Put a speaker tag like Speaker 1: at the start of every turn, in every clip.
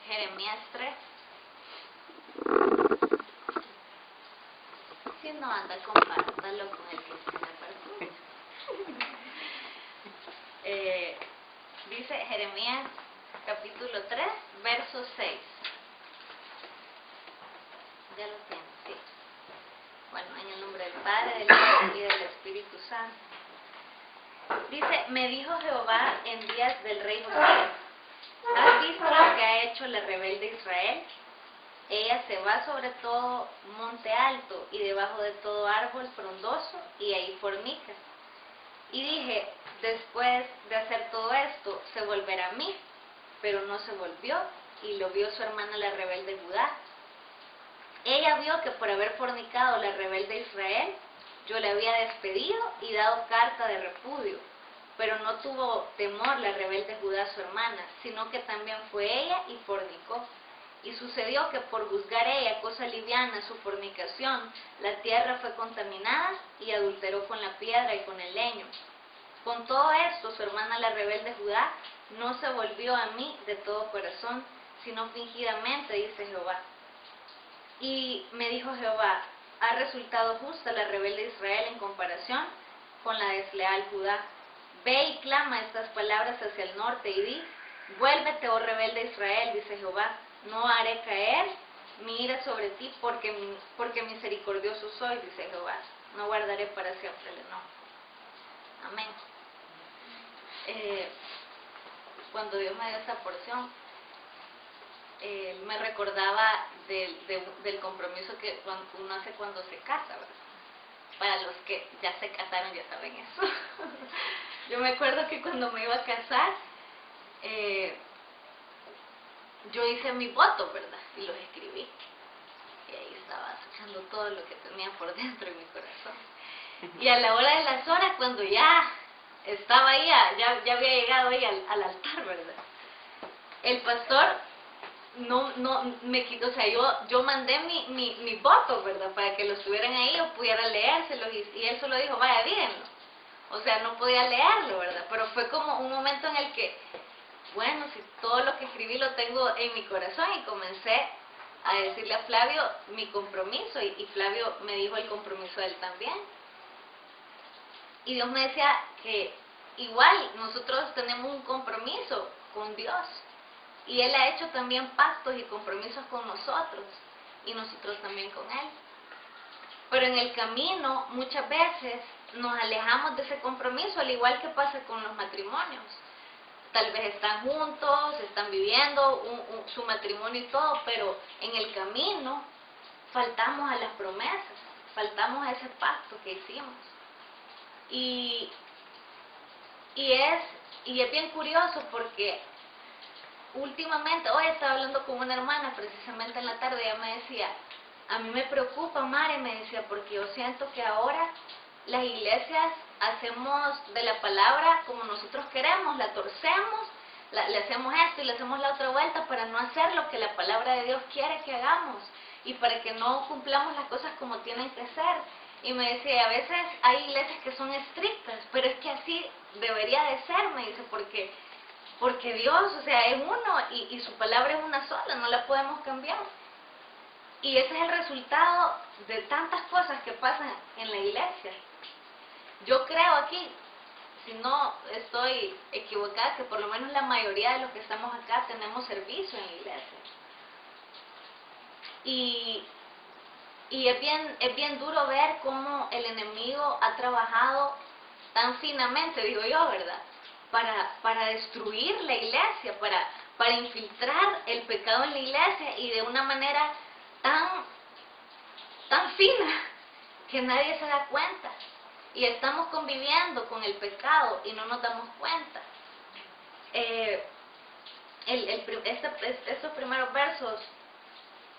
Speaker 1: Jeremías 3. Si no anda, compártalo con el que esté en la dice Jeremías capítulo 3, verso 6. Ya lo tienen, sí. Bueno, en el nombre del Padre, del Hijo y del Espíritu Santo. Dice, me dijo Jehová en días del rey Josías, ¿has visto lo que ha hecho la rebelde Israel? Ella se va sobre todo monte alto y debajo de todo árbol frondoso y ahí fornica. Y dije, después de hacer todo esto, se volverá a mí, pero no se volvió, y lo vio su hermana la rebelde Judá. Ella vio que por haber fornicado la rebelde Israel, yo le había despedido y dado carta de repudio, pero no tuvo temor la rebelde Judá su hermana, sino que también fue ella y fornicó. Y sucedió que por juzgar ella cosa liviana su fornicación, la tierra fue contaminada y adulteró con la piedra y con el leño. Con todo esto, su hermana la rebelde Judá no se volvió a mí de todo corazón, sino fingidamente, dice Jehová. Y me dijo Jehová, ha resultado justa la rebelde Israel en comparación con la desleal Judá. Ve y clama estas palabras hacia el norte y di, vuélvete, oh rebelde Israel, dice Jehová, no haré caer mi ira sobre ti porque misericordioso soy, dice Jehová, no guardaré para siempre el enojo. Amén. Cuando Dios me dio esta porción, me recordaba del compromiso que uno hace cuando se casa, ¿verdad? Para los que ya se casaron ya saben eso. Yo me acuerdo que cuando me iba a casar, yo hice mi voto, ¿verdad? Y los escribí. Y ahí estaba sacando todo lo que tenía por dentro en mi corazón. Y a la hora de las horas, cuando ya estaba ahí, ya había llegado ahí al altar, ¿verdad? El pastor no me quitó, o sea, yo mandé mi voto, ¿verdad? Para que lo estuvieran ahí, yo pudiera leérselo, y él solo dijo, vaya, díganlo. O sea, no podía leerlo, ¿verdad? Pero fue como un momento en el que, bueno, si todo lo que escribí lo tengo en mi corazón, y comencé a decirle a Flavio mi compromiso, y Flavio me dijo el compromiso de él también. Y Dios me decía que igual nosotros tenemos un compromiso con Dios. Y Él ha hecho también pactos y compromisos con nosotros, y nosotros también con Él. Pero en el camino muchas veces nos alejamos de ese compromiso, al igual que pasa con los matrimonios. Tal vez están juntos, están viviendo su matrimonio y todo, pero en el camino faltamos a las promesas, faltamos a ese pacto que hicimos. Y es bien curioso porque últimamente, hoy estaba hablando con una hermana precisamente en la tarde, ella me decía, a mí me preocupa, Mare, me decía, porque yo siento que ahora las iglesias hacemos de la palabra como nosotros queremos, la torcemos, le hacemos esto y le hacemos la otra vuelta para no hacer lo que la palabra de Dios quiere que hagamos y para que no cumplamos las cosas como tienen que ser. Y me decía, a veces hay iglesias que son estrictas, pero es que así debería de ser, me dice, porque Dios, o sea, es uno y su palabra es una sola, no la podemos cambiar. Y ese es el resultado de tantas cosas que pasan en la iglesia. Yo creo aquí, si no estoy equivocada, que por lo menos la mayoría de los que estamos acá tenemos servicio en la iglesia. Y es bien duro ver cómo el enemigo ha trabajado tan finamente, digo yo, ¿verdad? Para destruir la iglesia, para infiltrar el pecado en la iglesia y de una manera tan fina que nadie se da cuenta. Y estamos conviviendo con el pecado y no nos damos cuenta. Estos primeros versos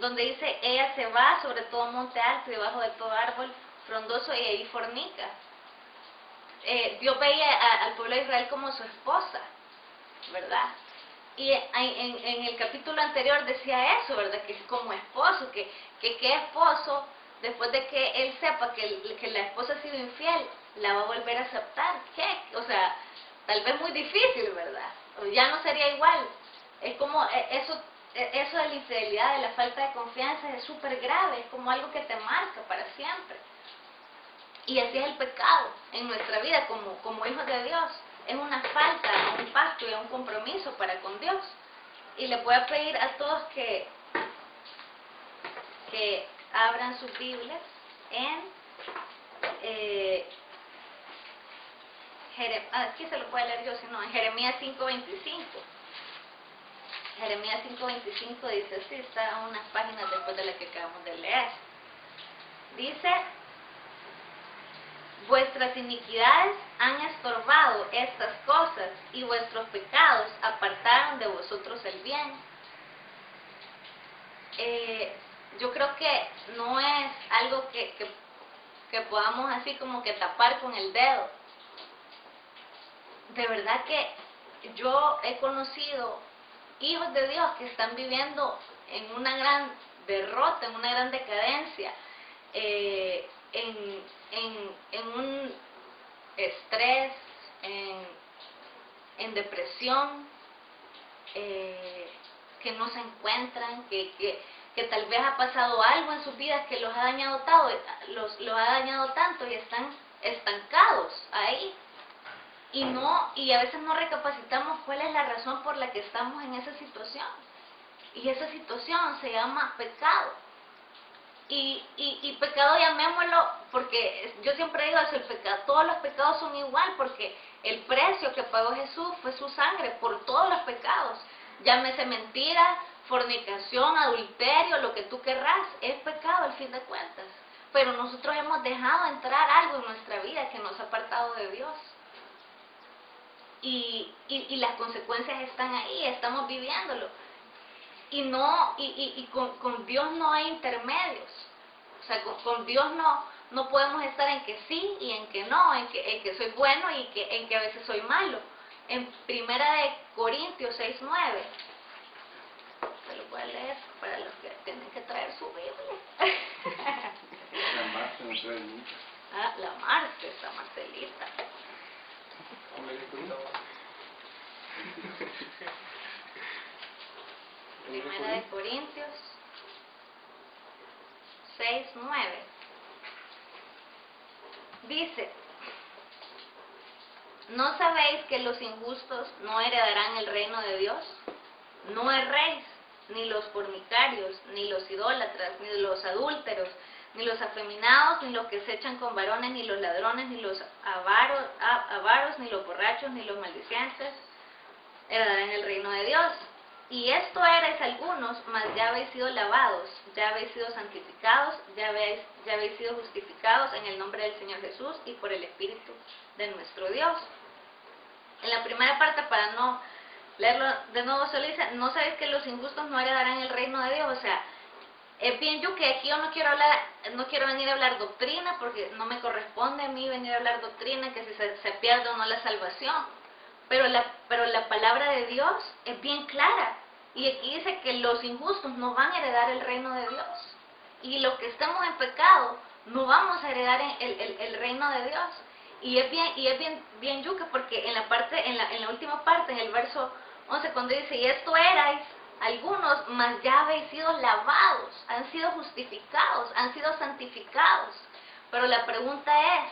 Speaker 1: donde dice, ella se va sobre todo monte alto y debajo de todo árbol frondoso y ahí fornica. Dios veía al pueblo de Israel como su esposa, ¿verdad? Y en el capítulo anterior decía eso, ¿verdad? Que es como esposo, que esposo, después de que él sepa que la esposa ha sido infiel, la va a volver a aceptar. ¿Qué? O sea, tal vez muy difícil, ¿verdad? O ya no sería igual. Es como, eso eso de la infidelidad, de la falta de confianza es súper grave, es como algo que te marca para siempre. Y así es el pecado en nuestra vida como hijos de Dios. Es una falta a un pacto y a un compromiso para con Dios. Y le voy a pedir a todos que abran sus Biblias en aquí se lo puedo leer yo, si no, en Jeremías 5:25. Jeremías 5:25 dice así, está unas páginas después de la que acabamos de leer. Dice: vuestras iniquidades han estorbado estas cosas, y vuestros pecados apartaron de vosotros el bien. Yo creo que no es algo que podamos así como que tapar con el dedo. De verdad que yo he conocido hijos de Dios que están viviendo en una gran derrota, en una gran decadencia, en un estrés, en depresión, que no se encuentran, que tal vez ha pasado algo en sus vidas que los ha dañado tanto y están estancados ahí. Y a veces no recapacitamos cuál es la razón por la que estamos en esa situación. Y esa situación se llama pecado. Y pecado llamémoslo, porque yo siempre digo eso, todos los pecados son igual, porque el precio que pagó Jesús fue su sangre por todos los pecados. Llámese mentira, fornicación, adulterio, lo que tú querrás, es pecado al fin de cuentas. Pero nosotros hemos dejado entrar algo en nuestra vida que nos ha apartado de Dios. Y las consecuencias están ahí, estamos viviéndolo. Y con Dios no hay intermedios. O sea, con Dios no podemos estar en que sí y en que no, en que soy bueno y en que a veces soy malo. En 1 Corintios 6:9, se lo voy a leer para los que tienen que traer su Biblia.
Speaker 2: La Marce no trae nunca.
Speaker 1: Ah, la Marce, esa Marcelita. 1 Corintios 6:9 dice: ¿no sabéis que los injustos no heredarán el reino de Dios? No erréis, ni los fornicarios, ni los idólatras, ni los adúlteros, ni los afeminados, ni los que se echan con varones, ni los ladrones, ni los avaros, ni los borrachos, ni los maldicientes heredarán el reino de Dios. Y esto erais algunos, mas ya habéis sido lavados, ya habéis sido santificados, ya habéis sido justificados en el nombre del Señor Jesús y por el Espíritu de nuestro Dios. En la primera parte, para no leerlo de nuevo, se dice: no sabéis que los injustos no heredarán el reino de Dios. O sea, es bien yo que aquí yo no quiero venir a hablar doctrina, porque no me corresponde a mí venir a hablar doctrina, que si se pierde o no la salvación. Pero la palabra de Dios es bien clara. Y aquí dice que los injustos no van a heredar el reino de Dios. Y los que estemos en pecado no vamos a heredar el reino de Dios. Y es bien yuca, porque en la última parte, en el verso 11, cuando dice: y esto erais algunos, mas ya habéis sido lavados, han sido justificados, han sido santificados. Pero la pregunta es: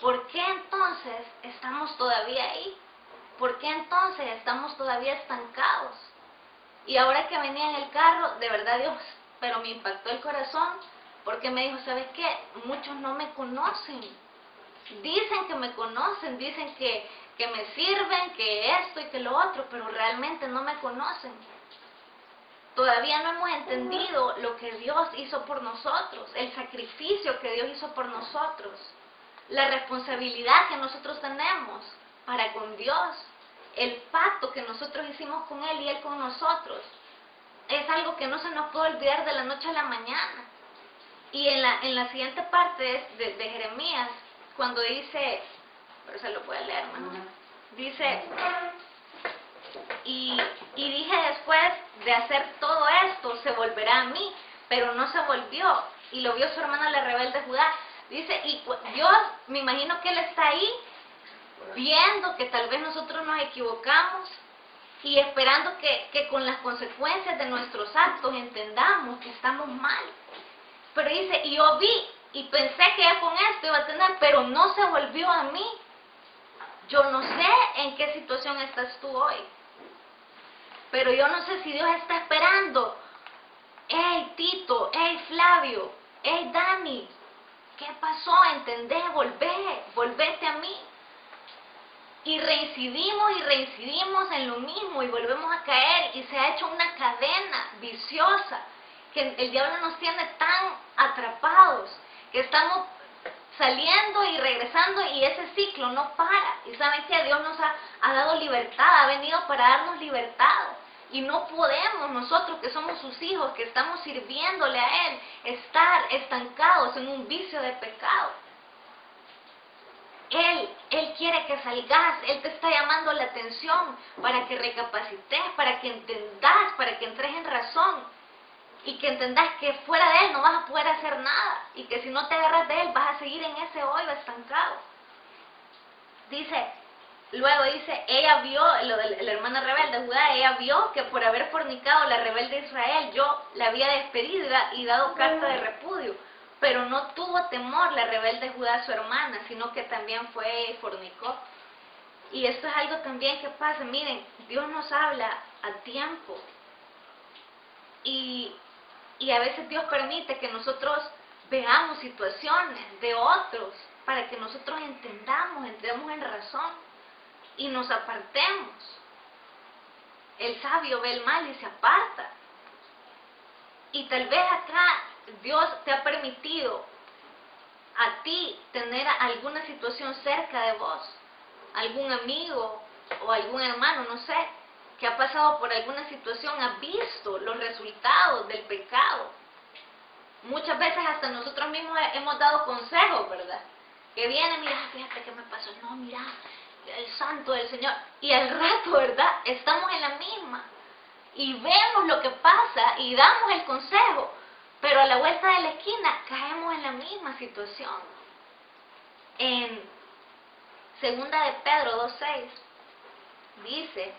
Speaker 1: ¿por qué entonces estamos todavía ahí? ¿Por qué entonces estamos todavía estancados? Y ahora que venía en el carro, de verdad Dios, pero me impactó el corazón, porque me dijo: ¿sabes qué? Muchos no me conocen. Dicen que me conocen, dicen que me sirven, que esto y que lo otro, pero realmente no me conocen. Todavía no hemos entendido lo que Dios hizo por nosotros, el sacrificio que Dios hizo por nosotros, la responsabilidad que nosotros tenemos para con Dios, el pacto que nosotros hicimos con Él y Él con nosotros. Es algo que no se nos puede olvidar de la noche a la mañana. Y en la siguiente parte de Jeremías, cuando dice, pero se lo puede leer, hermano, dice: y dije después de hacer todo esto, se volverá a mí, pero no se volvió, y lo vio su hermano la rebelde Judá. Dice, y Dios, me imagino que Él está ahí, viendo que tal vez nosotros nos equivocamos, y esperando que con las consecuencias de nuestros actos entendamos que estamos mal. Pero dice, y yo vi y pensé que ya con esto iba a tener, pero no se volvió a mí. Yo no sé en qué situación estás tú hoy, pero yo no sé si Dios está esperando. Hey Tito, hey Flavio, hey Dani, ¿qué pasó? Entendé, volvete a mí. Y reincidimos en lo mismo y volvemos a caer y se ha hecho una cadena viciosa que el diablo nos tiene tan atrapados que estamos saliendo y regresando y ese ciclo no para. Y saben que Dios nos ha dado libertad, ha venido para darnos libertad. Y no podemos nosotros que somos sus hijos, que estamos sirviéndole a Él, estar estancados en un vicio de pecado. Él quiere que salgas, Él te está llamando la atención para que recapacites, para que entendas, para que entres en razón y que entendas que fuera de Él no vas a poder hacer nada y que si no te agarras de Él vas a seguir en ese hoyo estancado. Luego dice, ella vio, lo de la hermana rebelde de Judá, ella vio que por haber fornicado la rebelde Israel, yo la había despedido y dado carta de repudio. Pero no tuvo temor la rebelde Judá, su hermana, sino que también fue y fornicó. Y esto es algo también que pasa. Miren, Dios nos habla a tiempo. Y a veces Dios permite que nosotros veamos situaciones de otros para que nosotros entremos en razón y nos apartemos. El sabio ve el mal y se aparta. Y tal vez acá Dios te ha permitido a ti tener alguna situación cerca de vos, algún amigo o algún hermano, no sé, que ha pasado por alguna situación, ha visto los resultados del pecado. Muchas veces hasta nosotros mismos hemos dado consejos, ¿verdad? Que viene, mira, fíjate qué me pasó, no, mira, el santo del Señor. Y al rato, ¿verdad? Estamos en la misma. Y vemos lo que pasa y damos el consejo, pero a la vuelta de la esquina caemos en la misma situación. En segunda de Pedro 2:6 dice,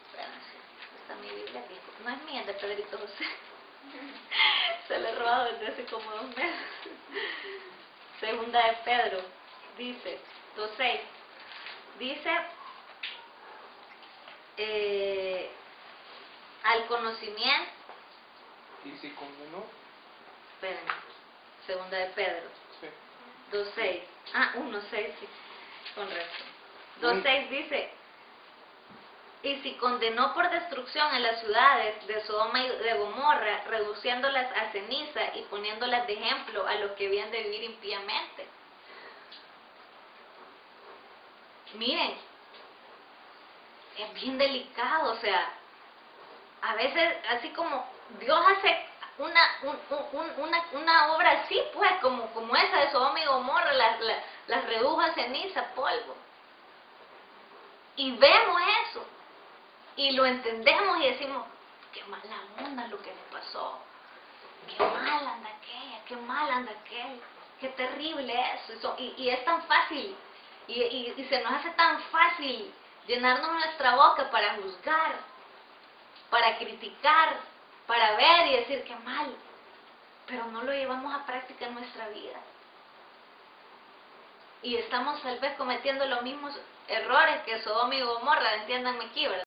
Speaker 1: espérense, está mi Biblia aquí, no es mía, es de Pedrito José, se lo he robado desde hace como 2 meses. Segunda de Pedro dice, 2:6, dice, al conocimiento.
Speaker 2: ¿Y si condenó?
Speaker 1: Espérenme, segunda de Pedro.
Speaker 2: Sí.
Speaker 1: 2:6. 1:6, sí, con razón. 2:6 dice, y si condenó por destrucción a las ciudades de Sodoma y de Gomorra, reduciéndolas a ceniza y poniéndolas de ejemplo a los que habían de vivir impíamente. Miren, es bien delicado, o sea, a veces así como Dios hace una obra así, pues, como esa de Sodoma y Gomorra, las redujo a ceniza, polvo. Y vemos eso, y lo entendemos y decimos, qué mala onda lo que me pasó, qué mal anda aquella, qué mal anda aquel, qué terrible eso. Y es tan fácil, y se nos hace tan fácil llenarnos nuestra boca para juzgar, para criticar, para ver y decir que mal, pero no lo llevamos a práctica en nuestra vida. Y estamos tal vez cometiendo los mismos errores que Sodoma y Gomorra, entiéndanme aquí, ¿verdad?